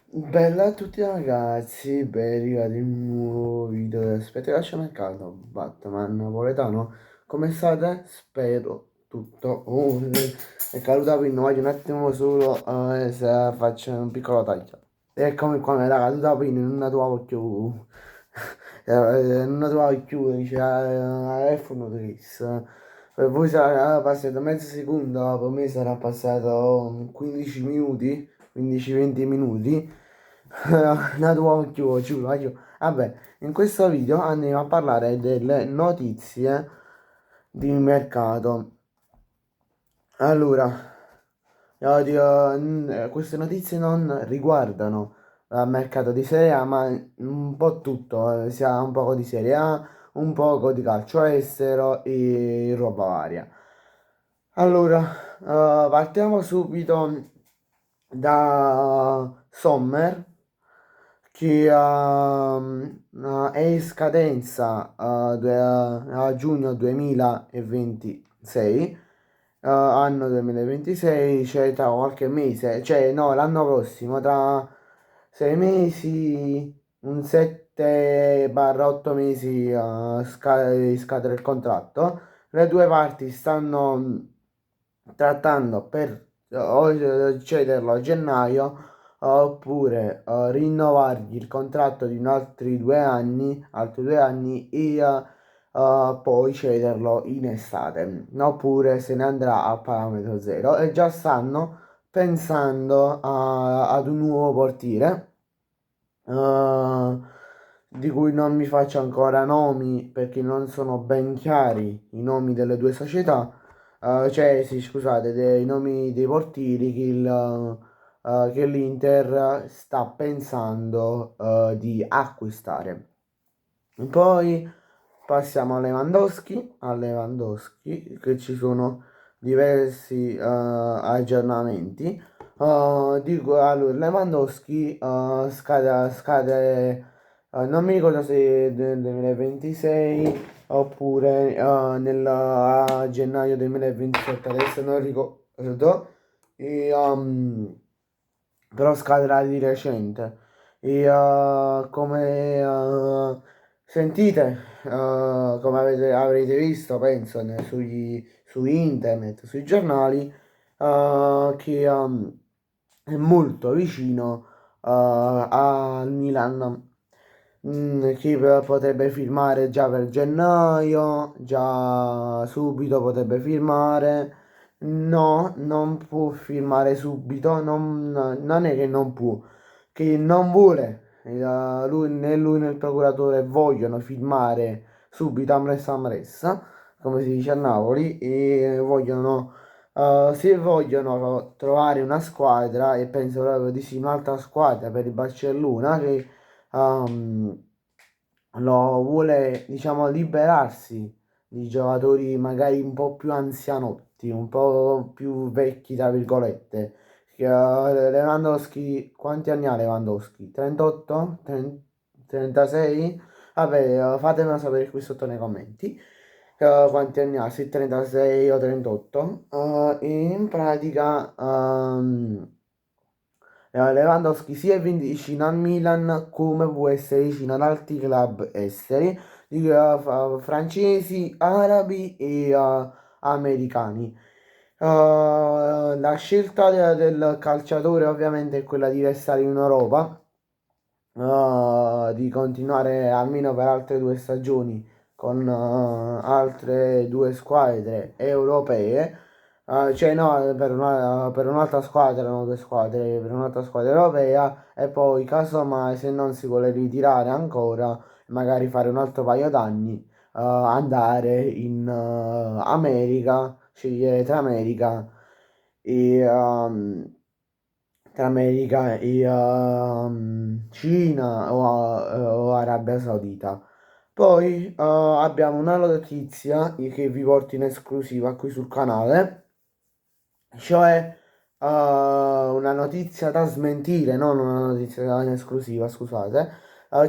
Bella a tutti ragazzi, ben arrivati in un nuovo video di Aspetta Calcio Mercato Batman Napoletano. Come state? Spero tutto. È caduto la pinna, voglio un attimo solo se faccio un piccolo taglio. Eccomi qua, mi era caduta la pinna, non la trovavo più. Non la trovavo più, dice iPhone Chris. Per voi sarà passato mezzo secondo, per me sarà passato 15 minuti, 15-20 minuti. Nato occhio, giuro, giuro. Vabbè, in questo video andiamo a parlare delle notizie di mercato. Allora, queste notizie non riguardano il mercato di Serie A, ma un po' tutto, sia un poco di Serie A, un poco di calcio estero e roba varia. Allora, partiamo subito da Sommer che è in scadenza a giugno 2026, anno 2026, cioè tra qualche mese, cioè no, l'anno prossimo, tra 6 mesi, un 7-8 mesi scade il contratto. Le due parti stanno trattando per o cederlo a gennaio oppure rinnovargli il contratto di altri 2 anni e poi cederlo in estate, oppure se ne andrà a parametro zero e già stanno pensando ad un nuovo portiere eh, di cui non mi faccio ancora nomi perché non sono ben chiari i nomi delle due società, cioè sì, scusate, i nomi dei portieri che l'Inter sta pensando di acquistare. Poi passiamo a Lewandowski, che ci sono diversi aggiornamenti. Dico allora, Lewandowski scade, non mi ricordo se nel 2026 oppure nel gennaio 2027, adesso non ricordo, e, però scadrà di recente. Come sentite, come avrete visto, penso, su internet, sui giornali, che è molto vicino al Milan, che potrebbe firmare già per gennaio, già subito potrebbe firmare. No, non può firmare subito, non è che non può, che non vuole. Né lui né il procuratore vogliono firmare subito Amressa Amressa, come si dice a Napoli, e se vogliono trovare una squadra, e penso proprio di sì, un'altra squadra per il Barcellona che ehm, lo vuole, diciamo, liberarsi di giocatori magari un po' più anzianotti, un po' più vecchi, tra virgolette. Lewandowski, quanti anni ha Lewandowski? 38? 36? Vabbè, fatemelo sapere qui sotto nei commenti. Quanti anni ha? Se 36 o 38? In pratica, Lewandowski si è vicino al Milan come può essere vicino ad altri club esteri, francesi, arabi e americani. La scelta del calciatore ovviamente è quella di restare in Europa, di continuare almeno per altre 2 stagioni con altre 2 squadre europee. Cioè no, per un'altra squadra, erano 2 squadre, per un'altra squadra europea e poi casomai se non si vuole ritirare ancora, magari fare un altro paio d'anni, andare in America, scegliere e, Cina o Arabia Saudita. Poi abbiamo una notizia che vi porto in esclusiva qui sul canale, cioè una notizia da smentire, non una notizia in esclusiva, scusate,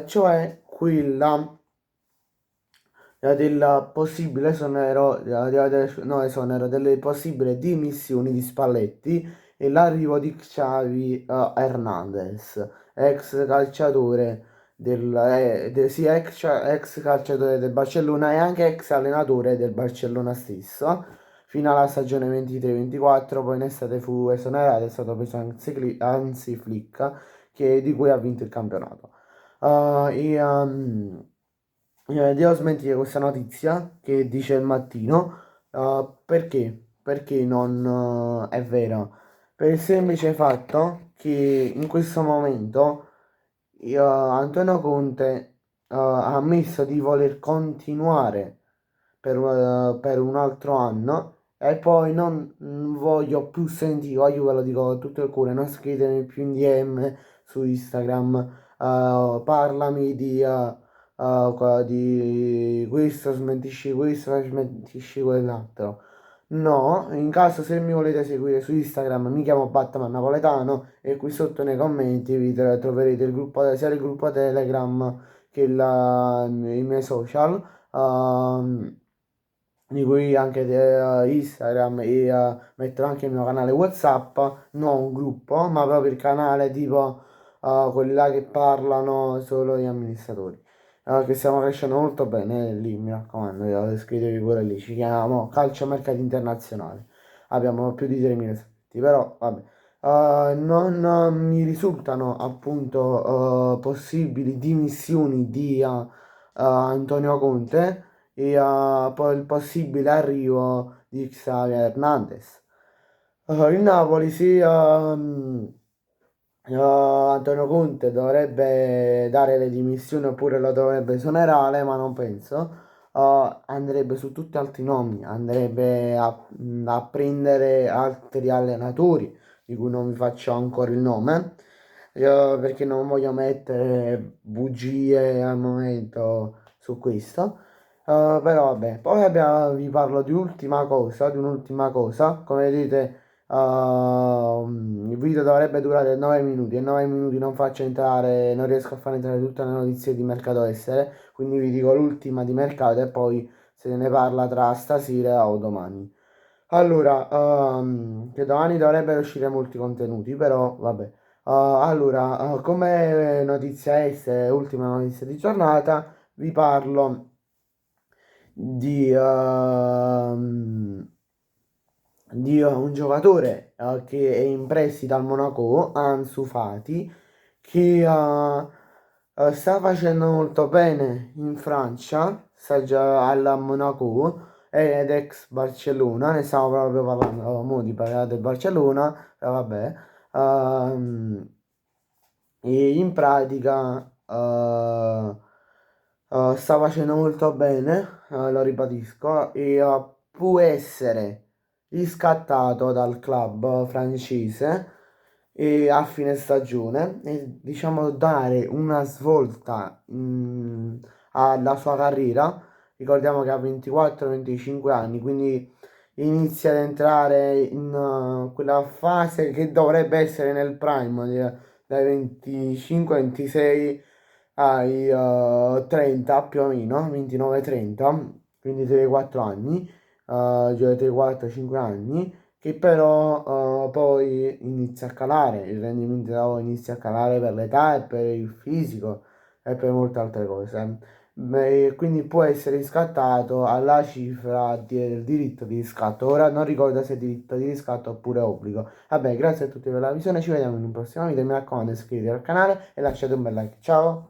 cioè quella del possibile esonero, no, esonero delle possibili dimissioni di Spalletti e l'arrivo di Xavi Hernandez, ex calciatore sì, ex calciatore del Barcellona e anche ex allenatore del Barcellona stesso, fino alla stagione 23-24, poi in estate fu esonerato, è stato preso Hansi Flick, di cui ha vinto il campionato. Devo smentire questa notizia che dice il mattino, perché? Perché non è vera. Per il semplice fatto che in questo momento Antonio Conte ha ammesso di voler continuare per un altro anno e poi non voglio più sentire, io ve lo dico con tutto il cuore, non scrivetemi più in DM su Instagram, parlami di questo, smentisci quell'altro. No, in caso se mi volete seguire su Instagram mi chiamo Batman Napoletano e qui sotto nei commenti troverete sia il gruppo Telegram che i miei social, ehm, di cui anche Instagram e metterò anche il mio canale WhatsApp, non un gruppo, ma proprio il canale tipo quelli là che parlano solo gli amministratori. Che stiamo crescendo molto bene lì, mi raccomando, iscrivetevi pure lì, ci chiamiamo Calcio Mercati Internazionale, abbiamo più di 3.000 iscritti, però vabbè. Non mi risultano appunto possibili dimissioni di Antonio Conte e poi il possibile arrivo di Xavier Hernandez. Il Napoli sì, Antonio Conte dovrebbe dare le dimissioni oppure lo dovrebbe esonerare, ma non penso. Andrebbe su tutti altri nomi, andrebbe a prendere altri allenatori, di cui non vi faccio ancora il nome, perché non voglio mettere bugie al momento su questo. Però vabbè, poi vi parlo di un'ultima cosa, come vedete. Il video dovrebbe durare 9 minuti e 9 minuti non faccio entrare, non riesco a far entrare tutte le notizie di mercato estere, quindi vi dico l'ultima di mercato e poi se ne parla tra stasera o domani. Allora, che domani dovrebbero uscire molti contenuti, però vabbè. Allora, come notizia estere, ultima notizia di giornata, vi parlo di un giocatore che è in prestito al Monaco, Ansu Fati, che sta facendo molto bene in Francia, sta già alla Monaco ed ex Barcellona, ne stiamo proprio parlando, mo di parlare del Barcellona, vabbè. E in pratica sta facendo molto bene, lo ribadisco, e può essere riscattato dal club francese a fine stagione e diciamo dare una svolta alla sua carriera. Ricordiamo che ha 24-25 anni, quindi inizia ad entrare in quella fase che dovrebbe essere nel prime, dai 25-26 ai 30 più o meno, 29-30, quindi 3-4 anni, cioè 3-4-5 anni, che però poi inizia a calare, il rendimento inizia a calare per l'età e per il fisico e per molte altre cose. Beh, quindi può essere riscattato alla cifra del diritto di riscatto. Ora non ricordo se è diritto di riscatto oppure obbligo. Vabbè, grazie a tutti per la visione, ci vediamo in un prossimo video, mi raccomando iscrivetevi al canale e lasciate un bel like. Ciao!